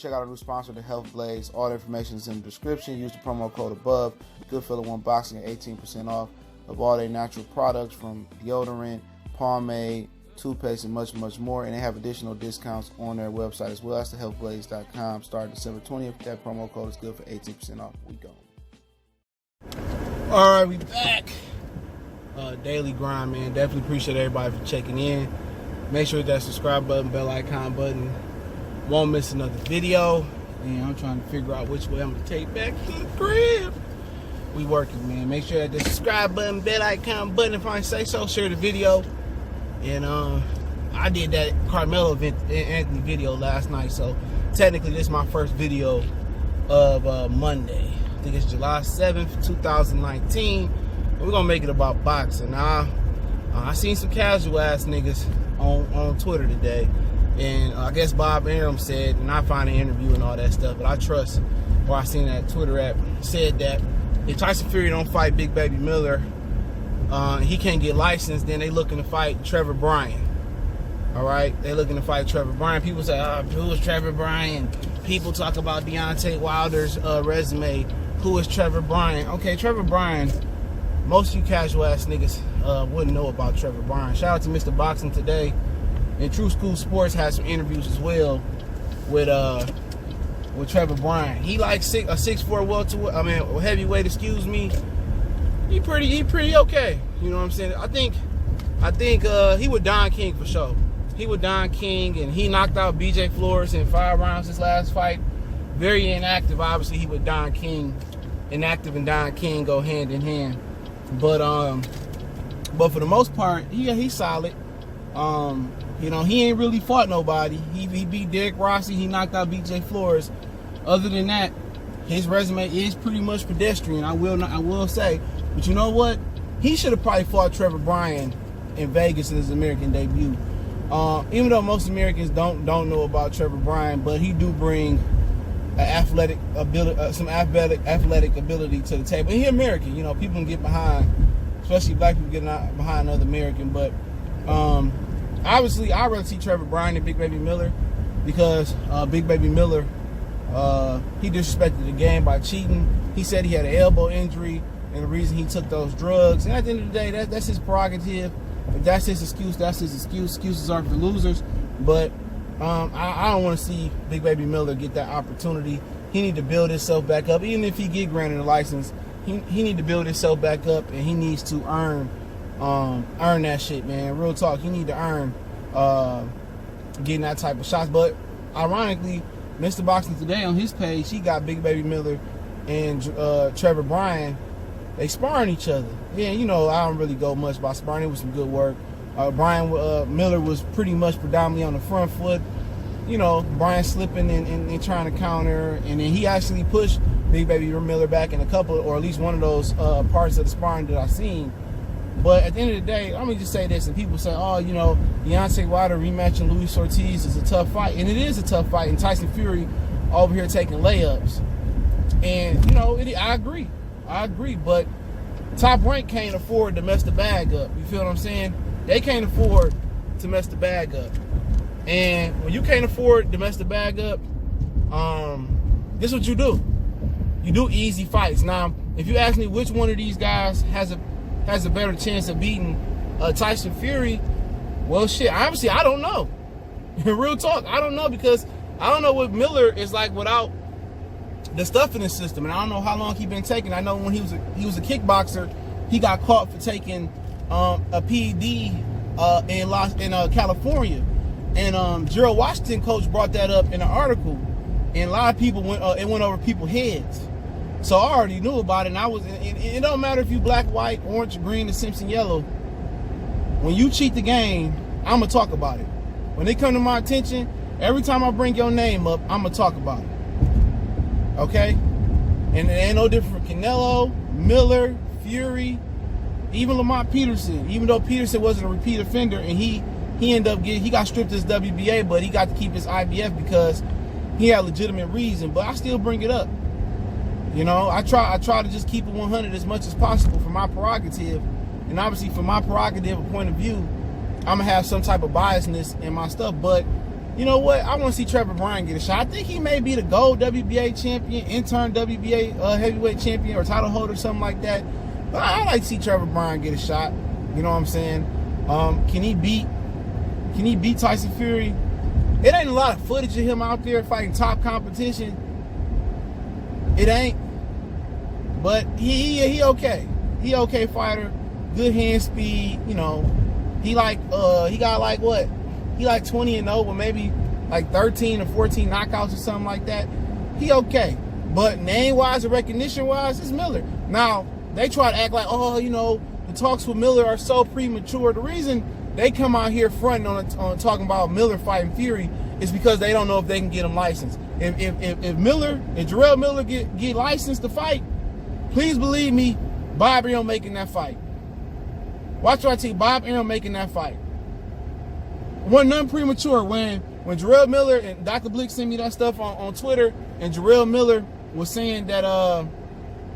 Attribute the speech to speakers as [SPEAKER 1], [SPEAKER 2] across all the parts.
[SPEAKER 1] check out our new sponsor, the Health Blaze. All the information is in the description. Use the promo code above. Goodfellow Unboxing at 18% off of all their natural products from deodorant, pomade, toothpaste, and much, much more. And they have additional discounts on their website as well. That's thehealthblaze.com. Starting December 20th. That promo code is good for 18% off. We go.
[SPEAKER 2] All right, we back. Daily grind, man. Definitely appreciate everybody for checking in. Make sure that subscribe button, bell icon button. Won't miss another video. And I'm trying to figure out which way I'm gonna take back to the crib. We working, man. Make sure that the subscribe button, bell icon button, if I say so. Share the video. And I did that Carmelo Anthony video last night, so technically this is my first video of Monday. I think it's July 7th, 2019. We're gonna make it about boxing. Now, I seen some casual ass niggas on Twitter today, and I guess Bob Arum said, and I find an interview and all that stuff, but I trust, or I seen that Twitter app said that if Tyson Fury don't fight Big Baby Miller, he can't get licensed, then they looking to fight Trevor Bryan. All right, they looking to fight Trevor Bryan. People say, who is Trevor Bryan? People talk about Deontay Wilder's resume. Who is Trevor Bryan? Okay, Trevor Bryan, most of you casual ass niggas wouldn't know about Trevor Bryan. Shout out to Mr. Boxing Today. And True School Sports has some interviews as well with Trevor Bryan. He like a 6'4" welterweight, heavyweight, excuse me. He pretty okay. You know what I'm saying? I think he would Don King for sure. He would Don King, and he knocked out BJ Flores in 5 rounds his last fight. Very inactive, obviously. He would Don King. Inactive and Don King go hand in hand. But for the most part, he's solid. You know, he ain't really fought nobody. He beat Derek Rossi. He knocked out BJ Flores. Other than that, his resume is pretty much pedestrian. I will say. But you know what? He should have probably fought Trevor Bryan in Vegas in his American debut. Even though most Americans don't know about Trevor Bryan, but he do bring some athletic ability to the table. And he American, you know, people can get behind, especially black people getting behind another American. But obviously, I'd rather see Trevor Bryan than Big Baby Miller, because Big Baby Miller, he disrespected the game by cheating. He said he had an elbow injury, and the reason he took those drugs. And at the end of the day, that's his prerogative. If that's his excuse, that's his excuse. Excuses are for losers. But I don't want to see Big Baby Miller get that opportunity. He need to build himself back up. Even if he get granted a license, he need to build himself back up, and he needs to earn that shit, man. Real talk. He need to earn getting that type of shots. But ironically, Mr. Boxing Today on his page, he got Big Baby Miller and Trevor Bryan. They sparring each other. Yeah, you know, I don't really go much by sparring. It was some good work. Miller was pretty much predominantly on the front foot. You know, Bryan slipping and trying to counter. And then he actually pushed Big Baby Miller back in a couple, or at least one of those parts of the sparring that I've seen. But at the end of the day, let me just say this. And people say, oh, you know, Deontay Wilder rematching Luis Ortiz is a tough fight. And it is a tough fight. And Tyson Fury over here taking layups. And, you know, I agree. But Top Rank can't afford to mess the bag up. You feel what I'm saying? They can't afford to mess the bag up. And when you can't afford to mess the bag up, this is what you do. You do easy fights. Now, if you ask me which one of these guys has a better chance of beating Tyson Fury, well, shit, obviously, I don't know. Real talk, I don't know, because I don't know what Miller is like without the stuff in his system, and I don't know how long he's been taking. I know when he was a kickboxer, he got caught for taking a PED in California, and Jarrell Washington coach brought that up in an article, and a lot of people went over people's heads. So I already knew about it, and it don't matter if you black, white, orange, green, or Simpson yellow. When you cheat the game, I'm gonna talk about it. When they come to my attention, every time I bring your name up, I'm gonna talk about it. Okay? And it ain't no different for Canelo, Miller, Fury, even Lamont Peterson. Even though Peterson wasn't a repeat offender, and he got stripped his WBA, but he got to keep his IBF because he had legitimate reason. But I still bring it up. You know, I try to just keep it 100 as much as possible for my prerogative. And obviously, from my prerogative point of view, I'm gonna have some type of biasness in my stuff. But you know what? I want to see Trevor Bryan get a shot. I think he may be the gold WBA champion, interim WBA heavyweight champion, or title holder, something like that. But I like to see Trevor Bryan get a shot. You know what I'm saying? Can he beat Tyson Fury? It ain't a lot of footage of him out there fighting top competition. It ain't. But he okay. He okay fighter. Good hand speed. You know, he got like what? He like 20-0 with maybe like 13 or 14 knockouts or something like that. He okay. But name-wise and recognition-wise, it's Miller. Now, they try to act like, oh, you know, the talks with Miller are so premature. The reason they come out here fronting on talking about Miller fighting Fury is because they don't know if they can get him licensed. If Jarrell Miller get licensed to fight, please believe me, Bob Arum making that fight. Watch what I tell you, Bob Arum making that fight. Wasn't nothing premature when Jarrell Miller, and Dr. Blick sent me that stuff on Twitter, and Jarrell Miller was saying that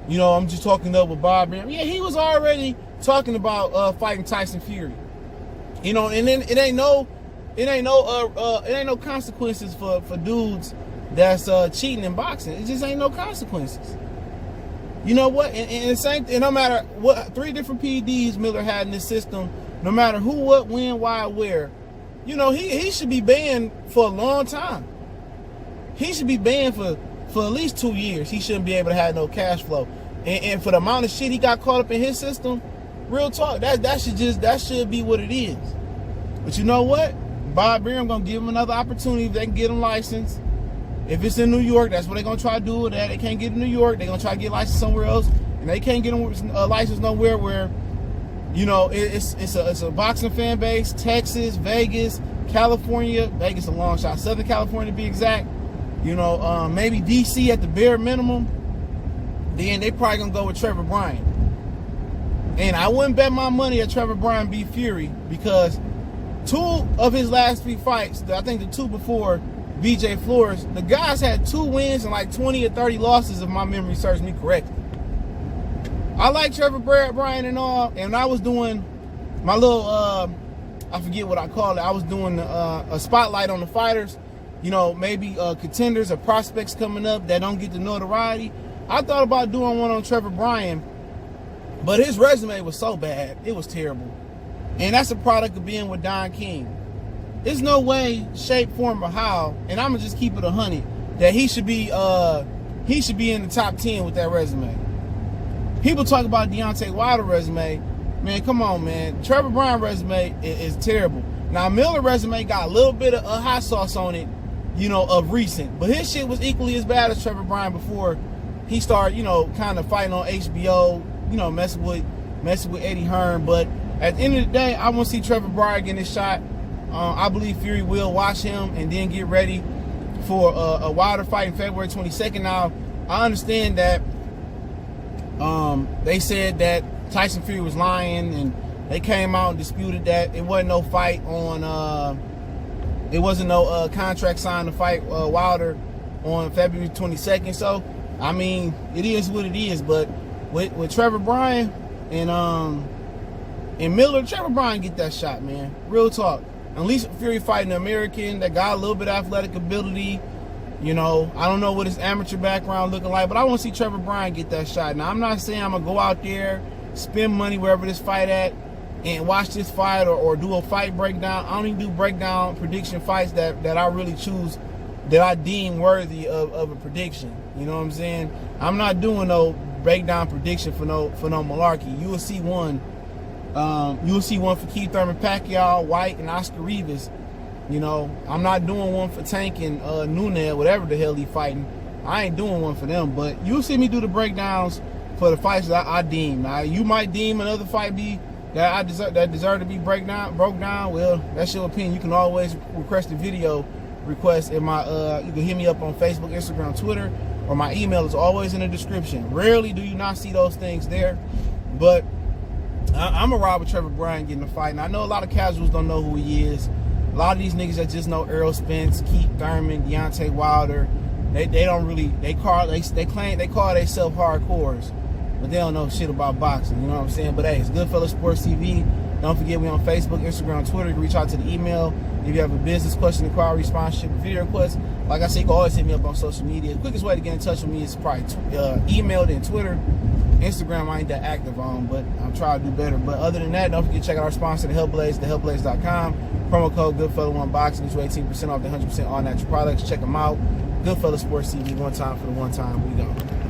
[SPEAKER 2] you know, I'm just talking up with Bob Arum. Yeah, he was already talking about fighting Tyson Fury. You know, and then it ain't no consequences for dudes that's cheating in boxing. It just ain't no consequences. You know what? And the same, and no matter what, 3 different PEDs Miller had in this system, no matter who, what, when, why, where, you know, he should be banned for a long time. He should be banned for at least 2 years. He shouldn't be able to have no cash flow. And for the amount of shit he got caught up in his system, real talk, that should be what it is. But you know what? Bob Arum gonna give him another opportunity if they can get him licensed. If it's in New York, that's what they're gonna try to do with that. They can't get in New York, they're gonna try to get licensed somewhere else, and they can't get a license nowhere where, you know, it's a boxing fan base. Texas, Vegas, California, Vegas a long shot, Southern California to be exact. You know, maybe DC at the bare minimum. Then they probably gonna go with Trevor Bryan. And I wouldn't bet my money that Trevor Bryan beat Fury, because 2 of his last 3 fights, I think the 2 before BJ Flores, the guys had 2 wins and like 20 or 30 losses, if my memory serves me correctly. I like Trevor Bryan and all, and I was doing my little, I forget what I call it, I was doing a spotlight on the fighters, you know, maybe contenders or prospects coming up that don't get the notoriety. I thought about doing one on Trevor Bryan, but his resume was so bad, it was terrible. And that's a product of being with Don King. There's no way, shape, form, or how, and I'm gonna just keep it 100, that he should be in the top 10 with that resume. People talk about Deontay Wilder resume. Man, come on, man. Trevor Bryan resume is terrible. Now, Miller resume got a little bit of hot sauce on it, you know, of recent. But his shit was equally as bad as Trevor Bryan before he started, you know, kind of fighting on HBO, you know, messing with Eddie Hearn. But at the end of the day, I want to see Trevor Bryan getting his shot. I believe Fury will watch him and then get ready for a Wilder fight in February 22nd. Now, I understand that they said that Tyson Fury was lying, and they came out and disputed that. It wasn't no fight on, it wasn't no contract signed to fight Wilder on February 22nd. So, I mean, it is what it is. But with Trevor Bryan and Miller, Trevor Bryan get that shot, man. Real talk. At least Fury fighting an American that got a little bit of athletic ability. You know, I don't know what his amateur background looking like, but I want to see Trevor Bryan get that shot. Now, I'm not saying I'm going to go out there, spend money wherever this fight at, and watch this fight or do a fight breakdown. I don't even do breakdown prediction fights that I really choose, that I deem worthy of a prediction. You know what I'm saying? I'm not doing no breakdown prediction for no malarkey. You will see one. You will see one for Keith Thurman Pacquiao, White, and Oscar Rivas. You know, I'm not doing one for Tank and Nunez, whatever the hell he fighting. I ain't doing one for them, but you'll see me do the breakdowns for the fights that I deem. Now, you might deem another fight that deserve to be broke down. Well, that's your opinion. You can always request a video request in my you can hit me up on Facebook, Instagram, Twitter, or my email is always in the description. Rarely do you not see those things there, but I'm a ride with Trevor Bryan getting a fight. And I know a lot of casuals don't know who he is. A lot of these niggas that just know Errol Spence, Keith Thurman, Deontay Wilder, they don't really, they call themselves hardcores, but they don't know shit about boxing, you know what I'm saying? But hey, it's Goodfellas Sports TV. Don't forget, we on Facebook, Instagram, Twitter. You can reach out to the email. If you have a business question, inquiry, sponsorship, or video request, like I said, you can always hit me up on social media. The quickest way to get in touch with me is probably email, then Twitter. Instagram I ain't that active on, but I'm trying to do better. But other than that, don't forget to check out our sponsor, The Health Blaze, thehealthblaze.com. Promo code Goodfella1Boxing is 18% off the 100% all natural products. Check them out. Goodfella Sports TV, one time for the one time. We go.